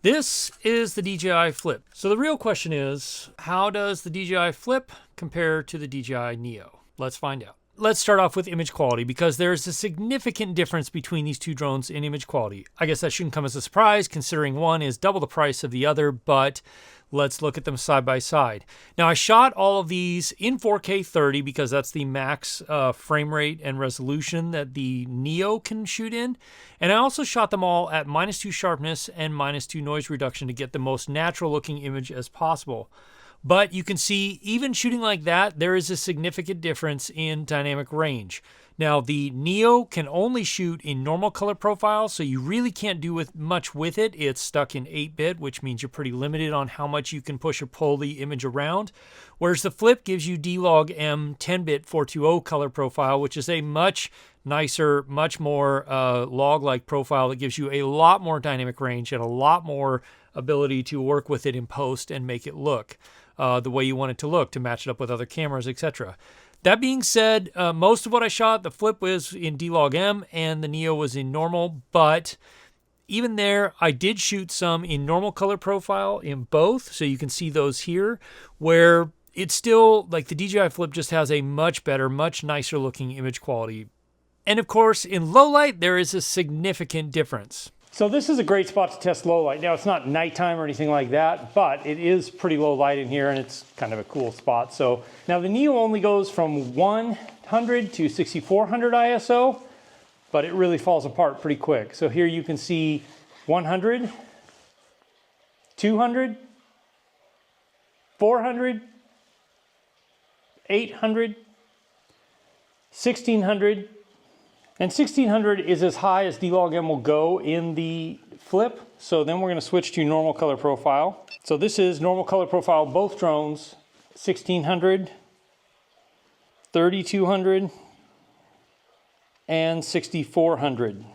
This is the DJI FLIP. So the real question is, how does the DJI FLIP compare to the DJI NEO? Let's find out. Let's start off with image quality because there's a significant difference between these two drones in image quality. I guess that shouldn't come as a surprise considering one is double the price of the other, but let's look at them side by side. Now I shot all of these in 4K 30 because that's the max frame rate and resolution that the NEO can shoot in. And I also shot them all at -2 sharpness and -2 noise reduction to get the most natural looking image as possible. But you can see, even shooting like that, there is a significant difference in dynamic range. Now, the NEO can only shoot in normal color profile, so you really can't do much with it. It's stuck in 8-bit, which means you're pretty limited on how much you can push or pull the image around. Whereas the FLIP gives you D-Log-M 10-bit 420 color profile, which is a much nicer, much more log-like profile that gives you a lot more dynamic range and a lot more ability to work with it in post and make it look the way you want it to look, to match it up with other cameras, etc. That being said, most of what I shot, the FLIP was in D-Log-M and the NEO was in normal, but even there, I did shoot some in normal color profile in both, so you can see those here, where it's still, like the DJI FLIP just has a much better, much nicer looking image quality. And of course, in low light, there is a significant difference. So this is a great spot to test low light. Now it's not nighttime or anything like that, but it is pretty low light in here and it's kind of a cool spot. So now the NEO only goes from 100 to 6400 ISO, but it really falls apart pretty quick. So here you can see 100, 200, 400, 800, 1600, and 1600 is as high as D-Log-M will go in the FLIP. So then we're going to switch to normal color profile. So this is normal color profile, both drones, 1600, 3200, and 6400.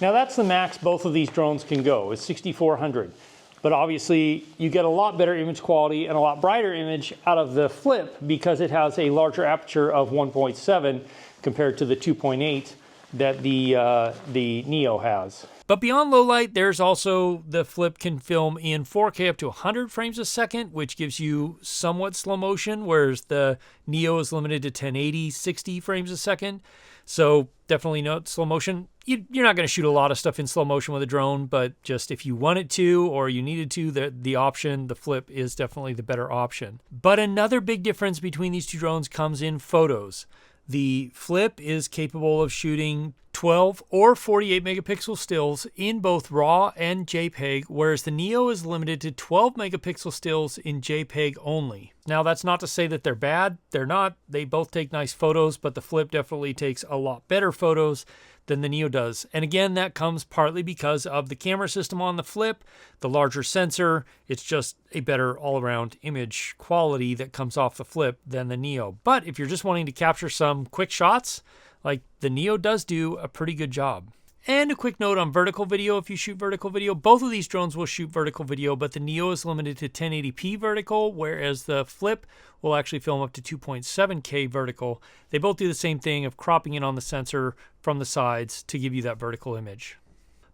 Now that's the max both of these drones can go, is 6400. But obviously you get a lot better image quality and a lot brighter image out of the FLIP because it has a larger aperture of 1.7 compared to the 2.8 that the NEO has. But beyond low light, there's also the FLIP can film in 4K up to 100 frames a second, which gives you somewhat slow motion, whereas the NEO is limited to 1080, 60 frames a second. So definitely not slow motion. You're not going to shoot a lot of stuff in slow motion with a drone, but just if you wanted to or you needed to, the option, the FLIP is definitely the better option. But another big difference between these two drones comes in photos. The FLIP is capable of shooting 12 or 48 megapixel stills in both RAW and JPEG, whereas the NEO is limited to 12 megapixel stills in JPEG only. Now that's not to say that they're bad, they're not. They both take nice photos, but the FLIP definitely takes a lot better photos than the NEO does. And again, that comes partly because of the camera system on the FLIP, the larger sensor. It's just a better all-around image quality that comes off the FLIP than the NEO. But if you're just wanting to capture some quick shots, like the NEO does do a pretty good job. And a quick note on vertical video, if you shoot vertical video, both of these drones will shoot vertical video, but the NEO is limited to 1080p vertical, whereas the FLIP will actually film up to 2.7K vertical. They both do the same thing of cropping in on the sensor from the sides to give you that vertical image.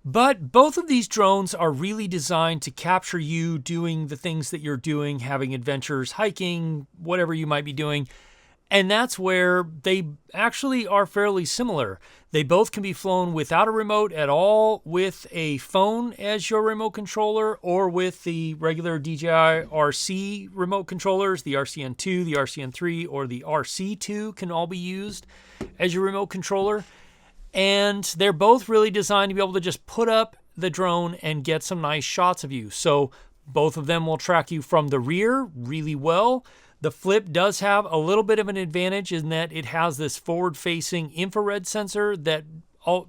But both of these drones are really designed to capture you doing the things that you're doing, having adventures, hiking, whatever you might be doing. And that's where they actually are fairly similar. They both can be flown without a remote at all, with a phone as your remote controller, or with the regular DJI RC remote controllers. The RCN2, the RCN3, or the RC2 can all be used as your remote controller. And they're both really designed to be able to just put up the drone and get some nice shots of you. So both of them will track you from the rear really well. The FLIP does have a little bit of an advantage in that it has this forward-facing infrared sensor that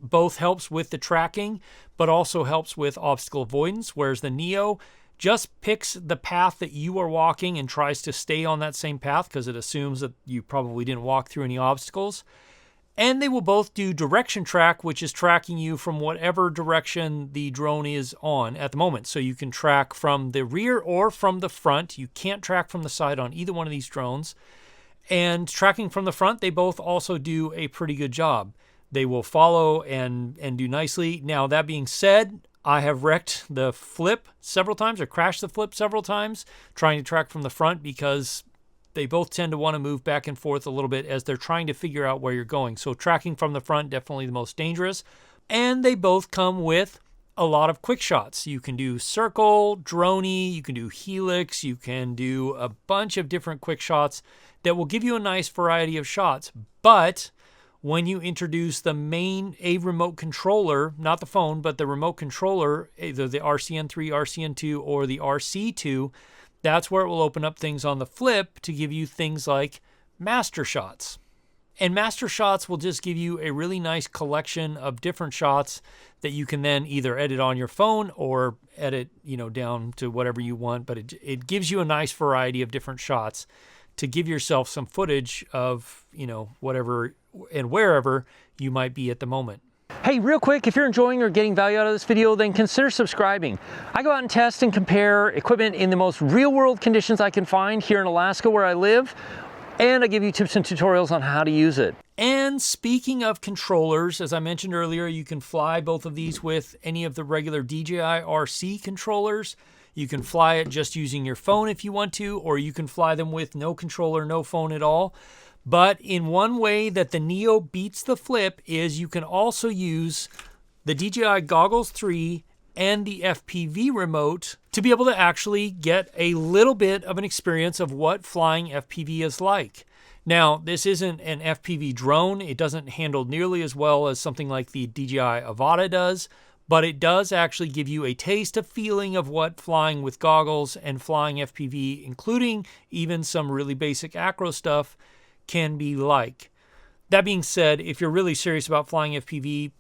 both helps with the tracking, but also helps with obstacle avoidance, whereas the NEO just picks the path that you are walking and tries to stay on that same path because it assumes that you probably didn't walk through any obstacles. And they will both do direction track, which is tracking you from whatever direction the drone is on at the moment. So you can track from the rear or from the front. You can't track from the side on either one of these drones. And tracking from the front, they both also do a pretty good job. They will follow and do nicely. Now, that being said, I have wrecked the Flip several times, or crashed the Flip several times, trying to track from the front, because they both tend to want to move back and forth a little bit as they're trying to figure out where you're going. So tracking from the front, definitely the most dangerous. And they both come with a lot of quick shots. You can do circle, droney, you can do helix, you can do a bunch of different quick shots that will give you a nice variety of shots. But when you introduce a remote controller, not the phone, but the remote controller, either the RCN3, RCN2, or the RC2, that's where it will open up things on the Flip to give you things like master shots. And master shots will just give you a really nice collection of different shots that you can then either edit on your phone or edit, down to whatever you want. But it gives you a nice variety of different shots to give yourself some footage of, whatever and wherever you might be at the moment. Hey, real quick, if you're enjoying or getting value out of this video, then consider subscribing. I go out and test and compare equipment in the most real-world conditions I can find here in Alaska where I live, and I give you tips and tutorials on how to use it. And speaking of controllers, as I mentioned earlier, you can fly both of these with any of the regular DJI RC controllers. You can fly it just using your phone if you want to, or you can fly them with no controller, no phone at all. But in one way that the Neo beats the Flip is you can also use the DJI Goggles 3 and the FPV remote to be able to actually get a little bit of an experience of what flying FPV is like. Now, this isn't an FPV drone. It doesn't handle nearly as well as something like the DJI Avata does, but it does actually give you a taste, a feeling of what flying with goggles and flying FPV, including even some really basic acro stuff, can be like. That being said, if you're really serious about flying FPV,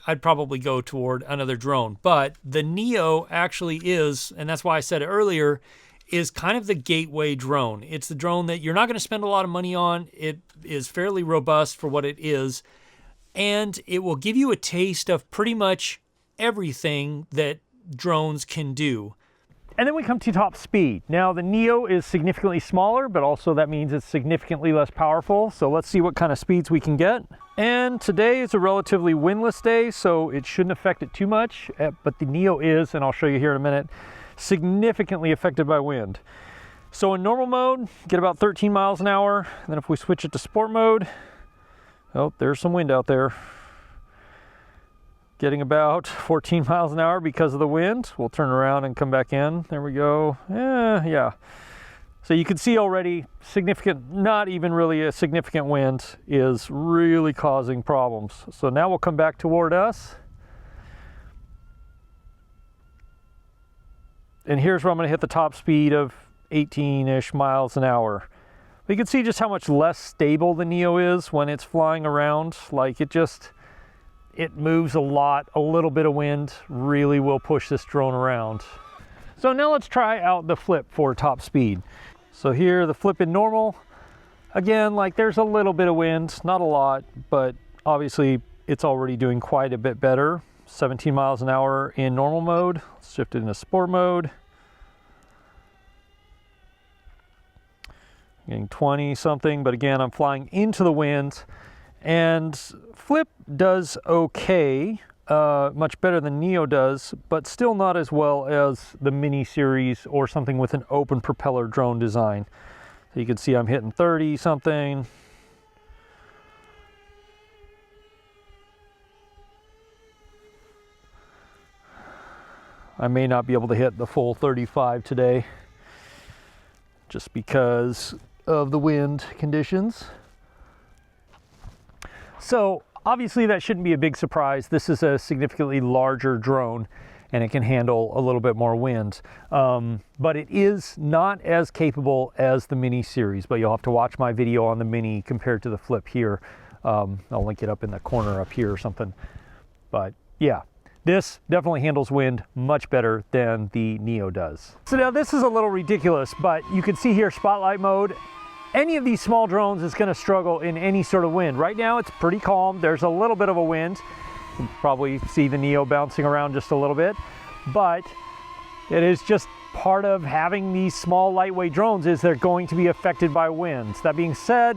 I'd probably go toward another drone. But the Neo actually is, and that's why I said it earlier, is kind of the gateway drone. It's the drone that you're not going to spend a lot of money on. It is fairly robust for what it is, and it will give you a taste of pretty much everything that drones can do. And then we come to top speed. Now the Neo is significantly smaller, but also that means it's significantly less powerful. So let's see what kind of speeds we can get. And today is a relatively windless day, so it shouldn't affect it too much, but the Neo is, and I'll show you here in a minute, significantly affected by wind. So in normal mode, get about 13 miles an hour. And then if we switch it to sport mode, oh, there's some wind out there. Getting about 14 miles an hour because of the wind. We'll turn around and come back in. There we go. Yeah. So you can see already not even really a significant wind is really causing problems. So now we'll come back toward us. And here's where I'm going to hit the top speed of 18-ish miles an hour. You can see just how much less stable the Neo is when it's flying around. Like it moves a lot. A little bit of wind really will push this drone around. So now let's try out the Flip for top speed. So here, the Flip in normal. Again, there's a little bit of wind, not a lot, but obviously it's already doing quite a bit better. 17 miles an hour in normal mode. Let's shift it into sport mode. Getting 20 something, but again, I'm flying into the wind. And Flip does okay, much better than Neo does, but still not as well as the Mini series or something with an open propeller drone design. So you can see I'm hitting 30 something. I may not be able to hit the full 35 today, just because of the wind conditions. So obviously that shouldn't be a big surprise. This is a significantly larger drone and it can handle a little bit more wind. But it is not as capable as the Mini series, but you'll have to watch my video on the Mini compared to the Flip here. I'll link it up in the corner up here or something. But yeah, this definitely handles wind much better than the Neo does. So now this is a little ridiculous, but you can see here spotlight mode. Any of these small drones is going to struggle in any sort of wind. Right now it's pretty calm. There's a little bit of a wind. You can probably see the Neo bouncing around just a little bit, but it is just part of having these small lightweight drones is they're going to be affected by winds. That being said,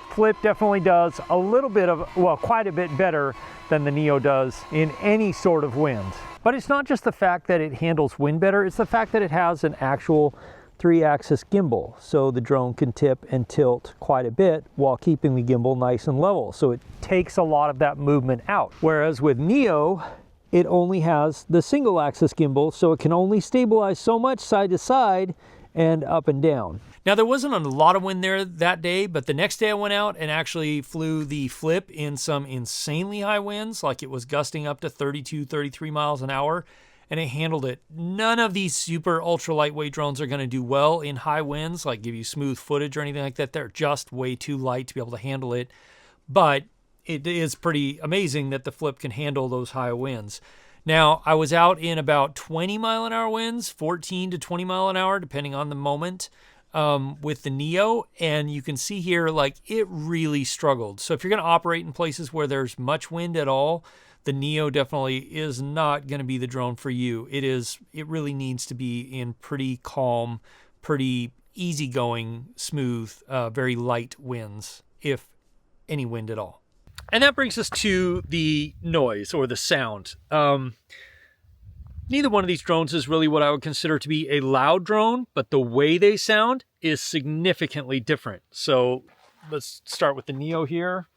Flip definitely does a little bit of, well, quite a bit better than the Neo does in any sort of wind. But it's not just the fact that it handles wind better, it's the fact that it has an actual 3-axis gimbal. So the drone can tip and tilt quite a bit while keeping the gimbal nice and level. So it takes a lot of that movement out. Whereas with Neo, it only has the single axis gimbal, so it can only stabilize so much side to side and up and down. Now there wasn't a lot of wind there that day, but the next day I went out and actually flew the Flip in some insanely high winds, like it was gusting up to 32, 33 miles an hour, and it handled it. None of these super ultra lightweight drones are gonna do well in high winds, like give you smooth footage or anything like that. They're just way too light to be able to handle it. But it is pretty amazing that the Flip can handle those high winds. Now, I was out in about 20 mile an hour winds, 14 to 20 mile an hour, depending on the moment, with the Neo, and you can see here, like, it really struggled. So if you're going to operate in places where there's much wind at all, the Neo definitely is not going to be the drone for you. It really needs to be in pretty calm, pretty easygoing, smooth, very light winds, if any wind at all. And that brings us to the noise or the sound. Neither one of these drones is really what I would consider to be a loud drone, but the way they sound is significantly different. So let's start with the Neo here.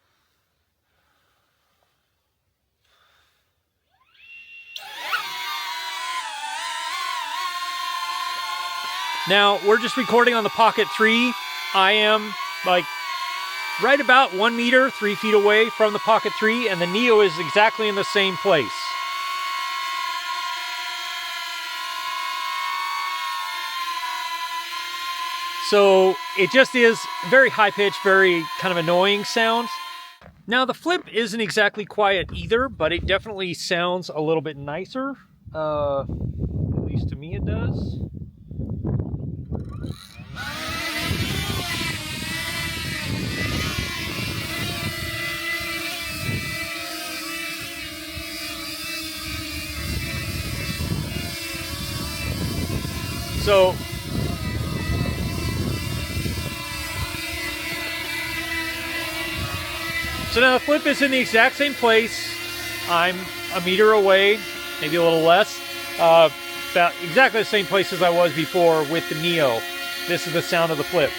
Now, we're just recording on the Pocket 3. I am like right about 1 meter, 3 feet away from the Pocket 3, and the Neo is exactly in the same place. So it just is very high-pitched, very kind of annoying sounds. Now the Flip isn't exactly quiet either, but it definitely sounds a little bit nicer. At least to me it does. So now the Flip is in the exact same place. I'm a meter away, maybe a little less. About exactly the same place as I was before with the Neo. This is the sound of the Flip.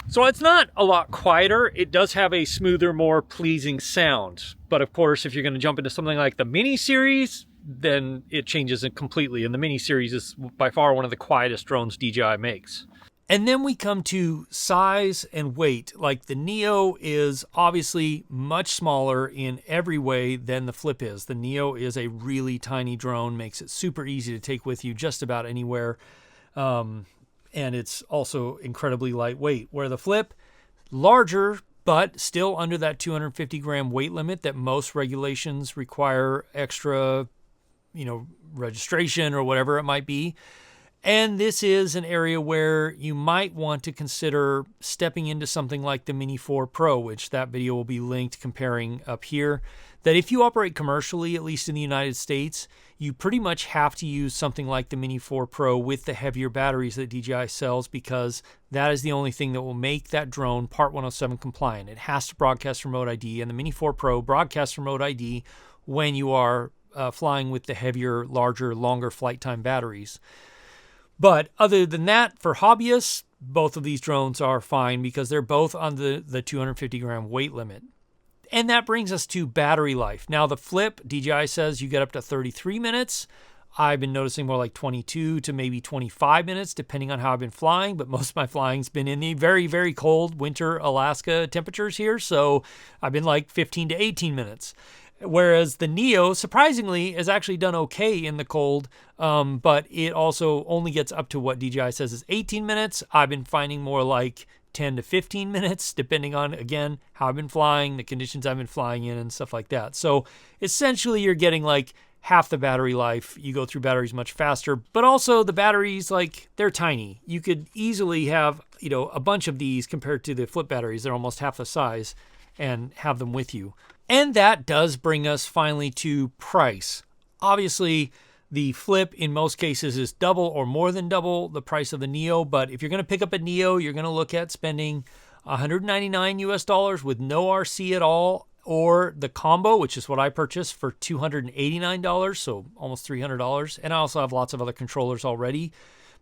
So it's not a lot quieter. It does have a smoother, more pleasing sound. But of course, if you're going to jump into something like the Mini Series, then it changes it completely. And the Mini Series is by far one of the quietest drones DJI makes. And then we come to size and weight. Like the Neo is obviously much smaller in every way than the Flip is. The Neo is a really tiny drone, makes it super easy to take with you just about anywhere. And it's also incredibly lightweight. Where the Flip, larger, but still under that 250 gram weight limit that most regulations require extra, registration or whatever it might be. And this is an area where you might want to consider stepping into something like the Mini 4 Pro, which that video will be linked comparing up here. That if you operate commercially, at least in the United States, you pretty much have to use something like the Mini 4 Pro with the heavier batteries that DJI sells, because that is the only thing that will make that drone Part 107 compliant. It has to broadcast remote ID, and the Mini 4 Pro broadcasts remote ID when you are flying with the heavier, larger, longer flight time batteries. But other than that, for hobbyists, both of these drones are fine because they're both on the 250 gram weight limit. And that brings us to battery life. Now the Flip, DJI says you get up to 33 minutes. I've been noticing more like 22 to maybe 25 minutes, depending on how I've been flying. But most of my flying's been in the very, very cold winter Alaska temperatures here. So I've been like 15 to 18 minutes. Whereas the Neo, surprisingly, has actually done okay in the cold, but it also only gets up to what DJI says is 18 minutes. I've been finding more like 10 to 15 minutes, depending on, again, how I've been flying, the conditions I've been flying in, and stuff like that. So essentially, you're getting like half the battery life. You go through batteries much faster, but also the batteries, like, they're tiny. You could easily have, a bunch of these compared to the Flip batteries. They're almost half the size, and have them with you. And that does bring us finally to price. Obviously, the Flip in most cases is double or more than double the price of the Neo, but if you're going to pick up a Neo, you're going to look at spending $199 US with no RC at all, or the combo, which is what I purchased for $289, so almost $300. And I also have lots of other controllers already.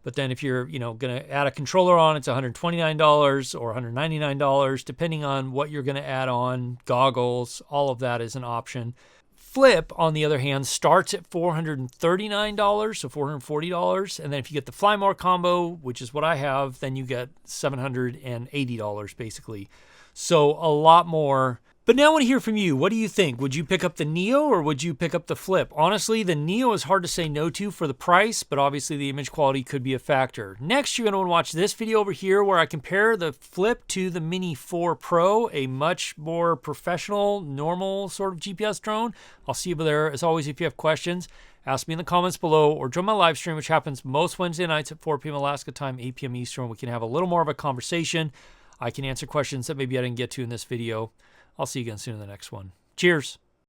But then if you're, going to add a controller on, it's $129 or $199, depending on what you're going to add on. Goggles, all of that is an option. Flip, on the other hand, starts at $439, so $440. And then if you get the Fly More combo, which is what I have, then you get $780 basically. So a lot more. But now I want to hear from you. What do you think? Would you pick up the Neo or would you pick up the Flip? Honestly, the Neo is hard to say no to for the price, but obviously the image quality could be a factor. Next, you're going to want to watch this video over here where I compare the Flip to the Mini 4 Pro, a much more professional, normal sort of GPS drone. I'll see you over there. As always, if you have questions, ask me in the comments below or join my live stream, which happens most Wednesday nights at 4 p.m. Alaska time, 8 p.m. Eastern. We can have a little more of a conversation. I can answer questions that maybe I didn't get to in this video. I'll see you again soon in the next one. Cheers.